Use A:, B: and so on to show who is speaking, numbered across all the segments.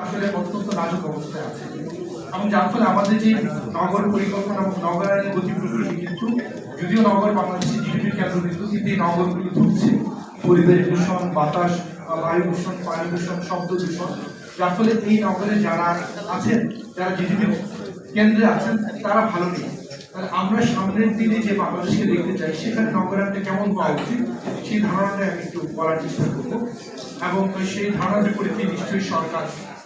A: আসলে অত্যন্ত নাজুক অবস্থায় আছে এবং যার ফলে আমাদের যে নগর পরিকল্পনা এবং নগরায়নের গতি প্রকৃতি কিন্তু যদিও নগর বাংলাদেশের জিডিপির কেন্দ্রবিন্দু কিন্তু এই নগরগুলো ধুকছে পরিবেশ দূষণ, বাতাস, বায়ু দূষণ, পানি দূষণ, শব্দ দূষণ, যার ফলে এই নগরে যারা আছেন, যারা জিডিপির কেন্দ্রে আছেন তারা ভালো নেই। তাহলে আমরা সামনের দিনে যে বাংলাদেশকে দেখতে চাই সেখানে নগরায়নটা কেমন হওয়া উচিত সেই ধারণাটা আমি একটু বলার চেষ্টা করবো এবং সেই ধারণার বিপরীতে নিশ্চয়ই সরকার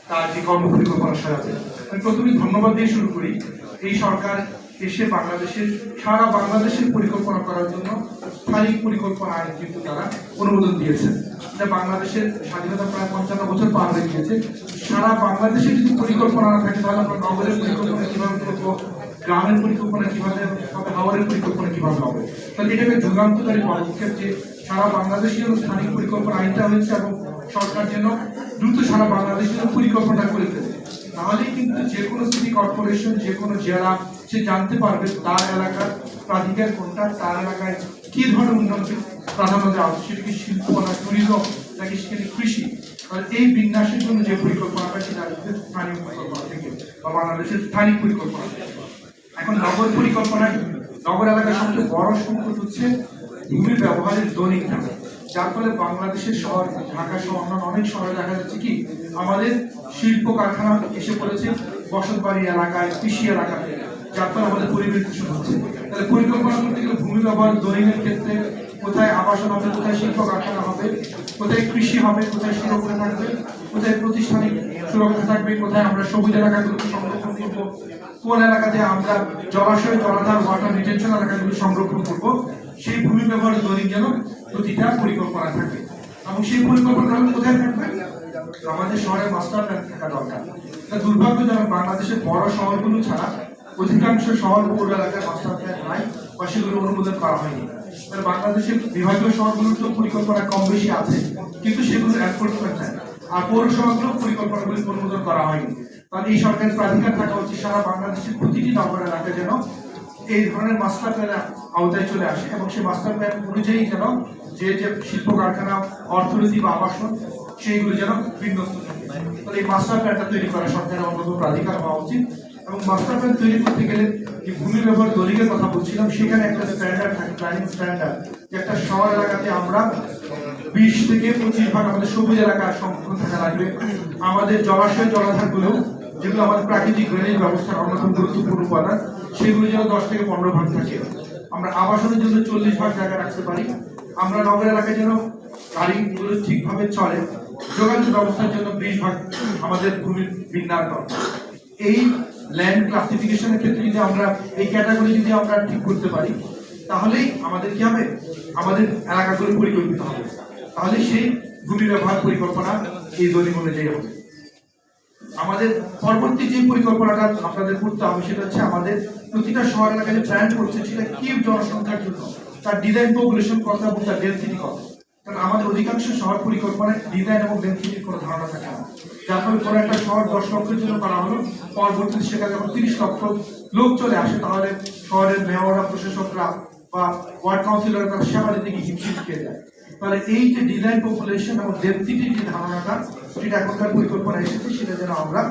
A: তার যে কর্মপরিকল্পনা সাজাবে। আমি প্রথমে ধন্যবাদ দিয়ে শুরু করি। এই সরকার এসে সারা বাংলাদেশের পরিকল্পনা করার জন্য স্থায়ী পরিকল্পনা আইন কিন্তু তারা অনুমোদন দিয়েছেন। এটা বাংলাদেশের স্বাধীনতা প্রায় 55 বছর পার হয়ে গিয়েছে। সারা বাংলাদেশে যদি পরিকল্পনা না থাকে তাহলে আমরা নগরের পরিকল্পনা কিভাবে করবো, গ্রামের পরিকল্পনা কিভাবে হবে, হাওরের পরিকল্পনা কিভাবে হবে। তাহলে এটাকে যুগান্তকারী পদক্ষেপ যে সারা বাংলাদেশের স্থানিক পরিকল্পনা আইনটা হয়েছে এবং সরকার যেন দ্রুত সারা বাংলাদেশের পরিকল্পনা করে ফেলে। তাহলেই কিন্তু যে কোনো সিটি কর্পোরেশন, যে কোনো জেলা সে জানতে পারবে তার এলাকার প্রাধিকার কোনটা, তার এলাকায় কি ধরনের উন্নয়নকে প্রাধান্য দেওয়া হচ্ছে, সেটা কি শিল্প না টুরিজম নাকি সেখানে কৃষি। এই বিন্যাসের জন্য যে পরিকল্পনাটা সেটা স্থানীয় পরিকল্পনা থেকে বা বাংলাদেশের স্থানীয় পরিকল্পনা। এখন নগর পরিকল্পনায় নগর এলাকার সবচেয়ে বড় সংকট হচ্ছে ভূমি ব্যবহারের জোনিং, যার ফলে বাংলাদেশের শহর ঢাকা সহ অন্যান্য অনেক শহরে দেখা যাচ্ছে কি আমাদের শিল্প কারখানা এসে পড়েছে বসত বাড়ি এলাকায়, কৃষি এলাকায়, যার ফলে আমাদের পরিবেশ দূষণ হচ্ছে। তাহলে পরিকল্পনা করতে গেলে ভূমি ব্যবহার জোনিং এর ক্ষেত্রে কোথায় আবাসন হবে, কোথায় শিল্প কারখানা হবে, কোথায় কৃষি হবে, কোথায় সুরক্ষা থাকবে, কোথায় প্রতিষ্ঠানিক সুরক্ষা থাকবে, কোথায় আমরা সবুজ এলাকাগুলোকে সংরক্ষণ করবো, কোন এলাকাতে আমরা জলাশয়, জলাধার, ওয়াটার রিটেনশন এলাকাগুলো সংরক্ষণ করবো, সেই ভূমি ব্যবহার জোনিং যেন প্রতিটা পরিকল্পনা থাকে। এবং সেই পরিকল্পনা কোথায় থাকবে? আমাদের শহরে মাস্টার প্ল্যান থাকা দরকার। দুর্ভাগ্যজনক বাংলাদেশের বড় শহরগুলো ছাড়া অধিকাংশ শহর পৌর এলাকায় মাস্টার প্ল্যান নাই বা সেগুলো অনুমোদন করা হয়নি। তাহলে বাংলাদেশের বিভাগীয় শহরগুলোর তো পরিকল্পনা কম বেশি আছে, কিন্তু সেগুলো এনফোর্সমেন্ট নাই। আর পৌরসভাগুলো পরিকল্পনাগুলি অনুমোদন করা হয়নি। তাহলে এই সরকারের প্রাধিকার থাকা উচিত সারা বাংলাদেশের প্রতিটি নগর এলাকায় যেন এই ধরনের মাস্টার প্ল্যান আওতায় চলে আসে এবং সেই মাস্টার প্ল্যান অনুযায়ী যেন যে যে শিল্প কারখানা, অর্থনীতি বা আবাসন সেইগুলো যেন বিন্যস্ত থাকে। তাহলে এই মাস্টার প্ল্যানটা তৈরি করা সরকারের অন্যতম প্রাধিকার হওয়া উচিত। এবং মাস্টার প্ল্যান তৈরি করতে গেলে যে ভূমি ব্যবহার দলিলের কথা বলছিলাম, সেখানে একটা স্ট্যান্ডার্ড থাকে, প্ল্যানিং স্ট্যান্ডার্ড, যে একটা শহর এলাকাতে আমরা 20 থেকে 25% আমাদের সবুজ এলাকার সংরক্ষণ থাকা লাগবে। আমাদের জলাশয়, জলাধারগুলো যেগুলো আমাদের প্রাকৃতিক ড্রেনেজ ব্যবস্থার অন্যতম গুরুত্বপূর্ণ উপাদান, সেগুলো যেন 10 থেকে 15% থাকে। আমরা আবাসনের জন্য 40% জায়গা রাখতে পারি। আমরা নগর এলাকায় যেন গাড়িগুলো ঠিকভাবে চলে, যোগাযোগ ব্যবস্থার জন্য 20% আমাদের ভূমির বিন্যাস দরকার। এই ল্যান্ড ক্লাসিফিকেশনের ক্ষেত্রে যদি আমরা এই ক্যাটাগরি যদি আমরা ঠিক করতে পারি, তাহলেই আমাদের কি হবে, আমাদের এলাকাগুলো পরিকল্পিত হবে। তাহলে সেই ভূমি ব্যবহার পরিকল্পনা এই জোনিং অনুযায়ী হবে। আমাদের পরবর্তী যে পরিকল্পনাটা আপনাদের করতে হবে সেটা হচ্ছে আমাদের প্রতিটা শহর এলাকায় যে প্ল্যান করছে সেটা কি জনসংখ্যার জন্য, তার ডিজাইন পপুলেশন কত এবং তার ডেনসিটি কত। কারণ আমাদের অধিকাংশ শহর পরিকল্পনায় ডিজাইন এবং ডেনসিটির কোনো ধারণা থাকে না। যার ফলে কোনো একটা শহর 10 লক্ষের জন্য করা হলো, পরবর্তীতে সেখানে যখন 30 লক্ষ লোক চলে আসে, তাহলে শহরের মেয়ররা, প্রশাসকরা বা ওয়ার্ড কাউন্সিলররা তার সেবা দিতে গিয়ে হিমশিম খেয়ে যায়। তাহলে এই যে ডিজাইন পপুলেশন এবং ডেনসিটির যে ধারণাটা সেটা এখনকার পরিকল্পনা এসেছে, সেটা যেন আমরা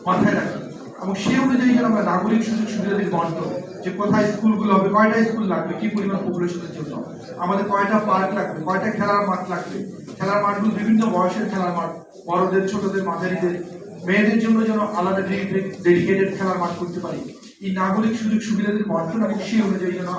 A: মাথায় রাখি এবং সেই অনুযায়ী যেন আমরা নাগরিক সুযোগ সুবিধাদের বন্টন, যে কোথায় স্কুলগুলো হবে, কয়টা স্কুল লাগবে, কি পরিমাণ পপুলেশনের জন্য, আমাদের কয়টা পার্ক লাগবে, কয়টা খেলার মাঠ লাগবে, খেলার মাঠগুলো বিভিন্ন বয়সের খেলার মাঠ, বড়দের, ছোটদের, মাঝারিদের, মেয়েদের জন্য যেন আলাদা ডেডিকেটেড খেলার মাঠ করতে পারি। এই নাগরিক সুযোগ সুবিধাদের বন্টন এবং সেই অনুযায়ী যেন